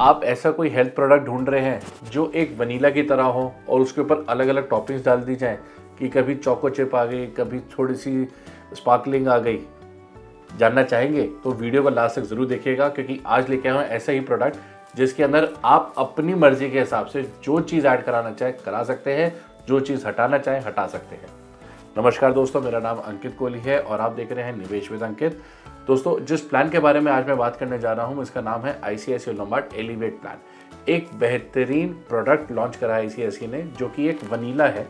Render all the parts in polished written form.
आप ऐसा कोई हेल्थ प्रोडक्ट ढूंढ रहे हैं जो एक वनीला की तरह हो और उसके ऊपर अलग अलग टॉपिंग्स डाल दी जाएं कि कभी चोको चिप आ गई, कभी थोड़ी सी स्पार्कलिंग आ गई, जानना चाहेंगे तो वीडियो को लास्ट तक जरूर देखिएगा, क्योंकि आज लेके आए हैं ऐसा ही प्रोडक्ट जिसके अंदर आप अपनी मर्जी के हिसाब से जो चीज़ ऐड कराना चाहे करा सकते हैं, जो चीज़ हटाना चाहे हटा सकते हैं। नमस्कार दोस्तों, मेरा नाम अंकित कोहली है और आप देख रहे हैं निवेश विद अंकित। दोस्तों, जिस प्लान के बारे में आज मैं बात करने जा रहा हूं इसका नाम है आईसीआईसीआई लोम्बार्ड एलिवेट प्लान। एक बेहतरीन प्रोडक्ट लॉन्च करा है आईसीआईसीआई ने, जो कि एक वनीला है,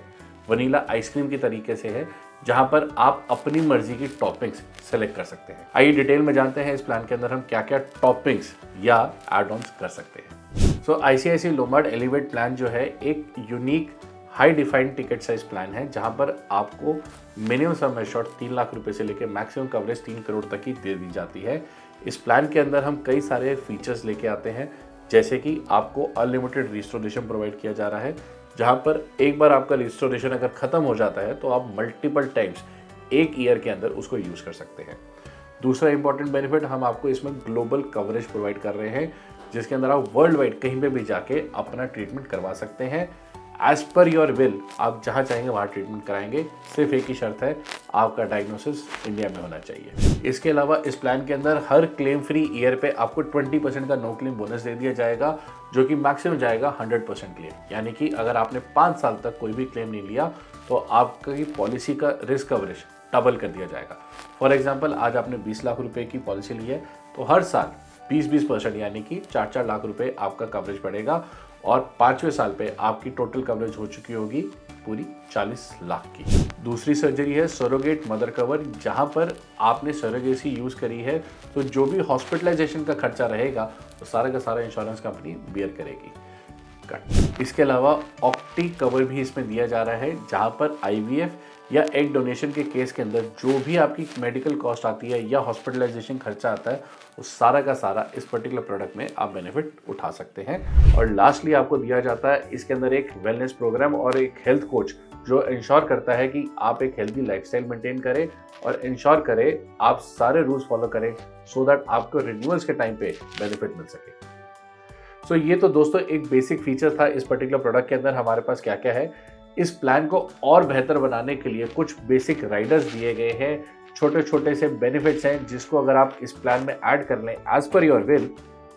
वनीला आइसक्रीम की तरीके से है, जहां पर आप अपनी मर्जी की टॉपिंग्स सेलेक्ट कर सकते हैं। आइए डिटेल में जानते हैं इस प्लान के अंदर हम क्या क्या टॉपिंग्स या एड ऑन्स कर सकते हैं। सो आईसीआईसीआई लोम्बार्ड एलिवेट प्लान जो है एक unique high defined ticket size plan है, जहां पर आपको मिनिमम सम एश्योर्ड 3 लाख रुपए से लेकर मैक्सिमम कवरेज 3 करोड़ तक की दे दी जाती है। इस प्लान के अंदर हम कई सारे फीचर्स लेके आते हैं, जैसे कि आपको अनलिमिटेड रिस्टोरेशन प्रोवाइड किया जा रहा है, जहां पर एक बार आपका रिस्टोरेशन अगर खत्म हो जाता है तो आप मल्टीपल टाइम्स एक ईयर के अंदर उसको यूज कर सकते हैं। दूसरा इंपॉर्टेंट बेनिफिट, हम आपको इसमें ग्लोबल कवरेज प्रोवाइड कर रहे हैं, जिसके अंदर आप वर्ल्ड वाइड कहीं पे भी जाके अपना ट्रीटमेंट करवा सकते हैं। एज पर योर विल आप जहाँ चाहेंगे वहाँ ट्रीटमेंट कराएंगे। सिर्फ एक ही शर्त है, आपका डायग्नोसिस इंडिया में होना चाहिए। इसके अलावा इस प्लान के अंदर हर क्लेम फ्री ईयर पे आपको 20% का नो क्लेम बोनस दे दिया जाएगा, जो कि मैक्सिमम जाएगा 100% क्लेम। यानी कि अगर आपने 5 साल तक कोई भी क्लेम नहीं लिया तो आपकी पॉलिसी का रिस्क कवरेज डबल कर दिया जाएगा। फॉर एग्जाम्पल, आज आपने 20 लाख रुपए की पॉलिसी ली है तो हर साल 20% यानी कि 4 लाख रुपए आपका कवरेज बढ़ेगा और 5वें साल पे आपकी टोटल कवरेज हो चुकी होगी पूरी 40 लाख की। दूसरी सर्जरी है सरोगेट मदर कवर, जहां पर आपने सरोगेसी यूज करी है तो जो भी हॉस्पिटलाइजेशन का खर्चा रहेगा वो सारा का सारा इंश्योरेंस कंपनी बियर करेगी। इसके अलावा ऑक्टी कवर भी इसमें दिया जा रहा है, जहां पर आईवीएफ या एग डोनेशन के केस के अंदर जो भी आपकी मेडिकल कॉस्ट आती है या हॉस्पिटलाइजेशन खर्चा आता है वो सारा का सारा इस पर्टिकुलर प्रोडक्ट में आप बेनिफिट उठा सकते हैं। और लास्टली आपको दिया जाता है इसके अंदर एक वेलनेस प्रोग्राम और एक हेल्थ कोच, जो इंश्योर करता है कि आप एक हेल्दी लाइफस्टाइल मेंटेन करें और इंश्योर करें आप सारे रूल्स फॉलो करें, सो दैट आपको रिन्यूअल्स के टाइम पे बेनिफिट मिल सके। सो ये तो दोस्तों एक बेसिक फीचर था इस पर्टिकुलर प्रोडक्ट के अंदर हमारे पास क्या क्या है। इस प्लान को और बेहतर बनाने के लिए कुछ बेसिक राइडर्स दिए गए हैं, छोटे छोटे से बेनिफिट्स हैं, जिसको अगर आप इस प्लान में ऐड कर लें एज पर योर विल,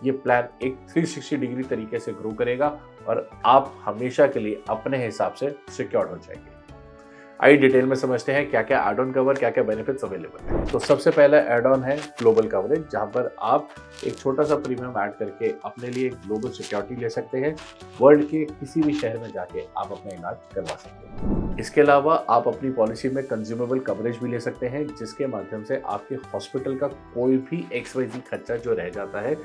ये प्लान एक 360 डिग्री तरीके से ग्रो करेगा और आप हमेशा के लिए अपने हिसाब से सिक्योर्ड हो जाएंगे। आइए डिटेल में समझते हैं क्या क्या एड ऑन कवर, क्या क्या बेनिफिट्स अवेलेबल है। तो सबसे पहला एड ऑन है ग्लोबल कवरेज, जहां पर आप एक छोटा सा प्रीमियम ऐड करके अपने लिए ग्लोबल सिक्योरिटी ले सकते हैं। वर्ल्ड के किसी भी शहर में जाके आप अपना इलाज करवा सकते हैं। इसके अलावा आप अपनी पॉलिसी में कंज्यूमेबल कवरेज भी ले सकते हैं, जिसके माध्यम से आपके हॉस्पिटल का कोई भी XYZ खर्चा जो रह जाता है,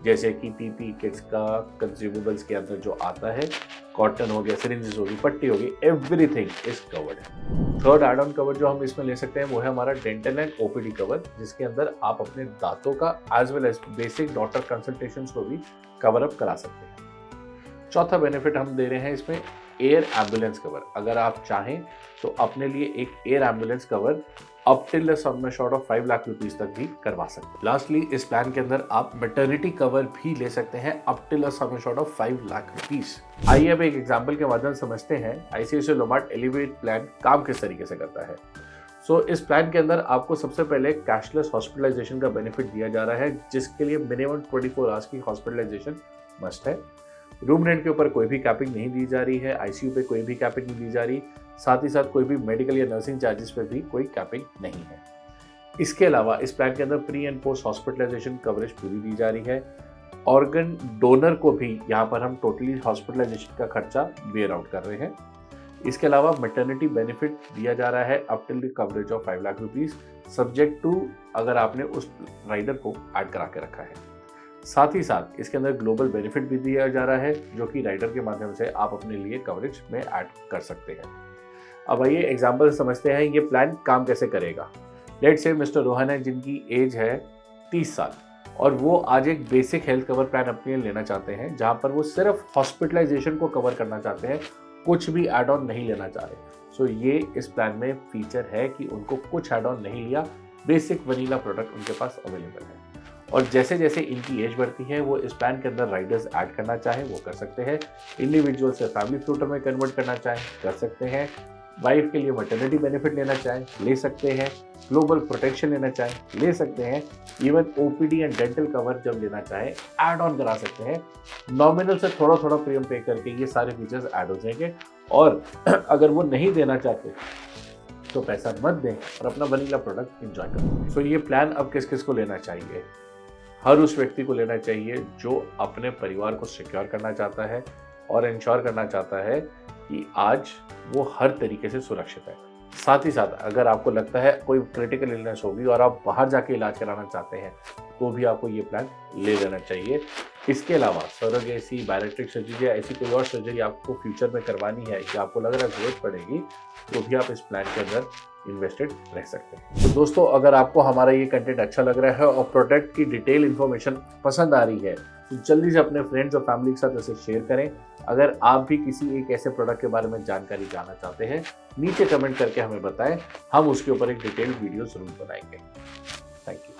जैसे कि पीपी किट्स का कंज्यूमेबल्स के अंदर जो आता है, कॉटन हो गया, सिरिंजेस होगी, पट्टी होगी, एवरीथिंग इज कवर्ड है। थर्ड एड ऑन कवर जो हम इसमें ले सकते हैं वो है हमारा डेंटल एंड ओपीडी कवर, जिसके अंदर आप अपने दांतों का as well as basic doctor consultations को भी कवर अप करा सकते हैं। चौथा बेनिफिट हम दे रहे हैं इसमें एयर एम्बुलेंस कवर। अगर आप चाहें तो अपने लिए एक air ambulance cover up till sum assured of 5 lakh rupees तक भी करवा सकते हैं। लास्टली इस प्लान के अंदर आप मैटरनिटी कवर भी ले सकते हैं up till sum assured of 5 lakh rupees. आइए अब एक एग्जांपल के माध्यम से समझते हैं आईसीआईसीआई लोम्बार्ड एलिवेट प्लान काम किस तरीके से करता है। सो इस प्लान के अंदर आपको सबसे पहले कैशलेस हॉस्पिटलाइजेशन का बेनिफिट दिया जा रहा है, जिसके लिए मिनिमम 24 आवर्स की हॉस्पिटलाइजेशन मस्ट है। रूम रेंट के ऊपर कोई भी कैपिंग नहीं दी जा रही है, आईसीयू पे कोई भी कैपिंग नहीं दी जा रही, साथ ही साथ कोई भी मेडिकल या नर्सिंग चार्जेस पे भी कोई कैपिंग नहीं है। इसके अलावा इस प्लान के अंदर pre and post hospitalisation coverage पूरी दी जा रही है। ऑर्गन डोनर को भी यहाँ पर हम टोटली हॉस्पिटलाइजेशन का खर्चा बेयर आउट कर रहे हैं। इसके अलावा मैटरनिटी बेनिफिट दिया जा रहा है up till coverage of 5 lakh rupees, subject to अगर आपने उस राइडर को ऐड करा के रखा है। साथ ही साथ इसके अंदर ग्लोबल बेनिफिट भी दिया जा रहा है, जो कि राइडर के माध्यम से आप अपने लिए कवरेज में ऐड कर सकते हैं। अब आइए एग्जांपल समझते हैं ये प्लान काम कैसे करेगा। लेट्स से मिस्टर रोहन है, जिनकी एज है 30 साल और वो आज एक बेसिक हेल्थ कवर प्लान अपने लिए लेना चाहते हैं, जहां पर वो सिर्फ हॉस्पिटलाइजेशन को कवर करना चाहते हैं, कुछ भी एड ऑन नहीं लेना चाह रहे। सो ये इस प्लान में फीचर है कि उनको कुछ एड ऑन नहीं लिया, बेसिक वनीला प्रोडक्ट उनके पास अवेलेबल है। और जैसे जैसे इनकी एज बढ़ती है वो इस प्लान के अंदर राइडर्स ऐड करना चाहे वो कर सकते हैं, इंडिविजुअल से फैमिली फ्लूटर में कन्वर्ट करना चाहे कर सकते हैं, वाइफ के लिए मैटरनिटी बेनिफिट लेना चाहे ले सकते हैं, ग्लोबल प्रोटेक्शन लेना चाहे ले सकते हैं, even OPD and dental cover जब लेना चाहे ऐड ऑन करा सकते हैं। नॉमिनल से थोड़ा थोड़ा प्रीमियम पे करके ये सारे फीचर्स ऐड हो जाएंगे। और अगर वो नहीं देना चाहते तो पैसा मत दें और अपना वनीला प्रोडक्ट एंजॉय करें। सो ये प्लान अब किस किस को लेना चाहिए? हर उस व्यक्ति को लेना चाहिए जो अपने परिवार को सिक्योर करना चाहता है और इंश्योर करना चाहता है कि आज वो हर तरीके से सुरक्षित है। साथ ही साथ अगर आपको लगता है कोई क्रिटिकल इलनेस होगी और आप बाहर जाके इलाज कराना चाहते हैं तो भी आपको ये प्लान ले लेना चाहिए। इसके अलावा सरोगेसी, बैरिट्रिक सर्जरी या ऐसी कोई और सर्जरी आपको फ्यूचर में करवानी है या आपको लग रहा है जरूरत पड़ेगी तो भी आप इस प्लान के अंदर इन्वेस्टेड रह सकते हैं। तो दोस्तों, अगर आपको हमारा ये कंटेंट अच्छा लग रहा है और प्रोडक्ट की डिटेल इन्फॉर्मेशन पसंद आ रही है तो जल्दी से अपने फ्रेंड्स और फैमिली के साथ इसे शेयर करें। अगर आप भी किसी एक ऐसे प्रोडक्ट के बारे में जानकारी जानना चाहते हैं नीचे कमेंट करके हमें बताएं, हम उसके ऊपर एक डिटेल्ड वीडियो जरूर बनाएंगे। Thank you.